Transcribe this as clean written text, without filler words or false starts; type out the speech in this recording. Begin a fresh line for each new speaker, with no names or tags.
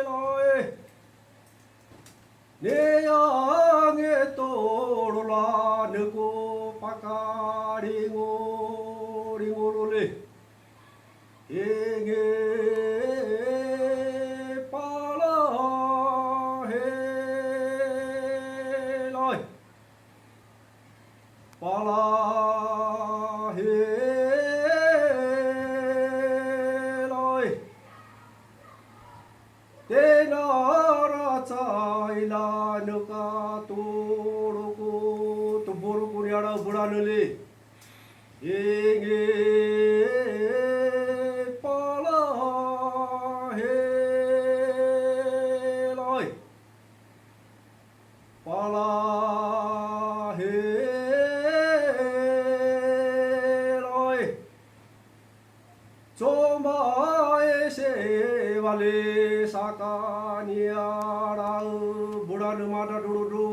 loi ne ya nge to la ne ko pa ka ri ngo le e nge pa la he loi pa la he nuka tu buru kuriara buranuli inge pala he loi pala he loi choma ese vale sakaniara buran mata dulu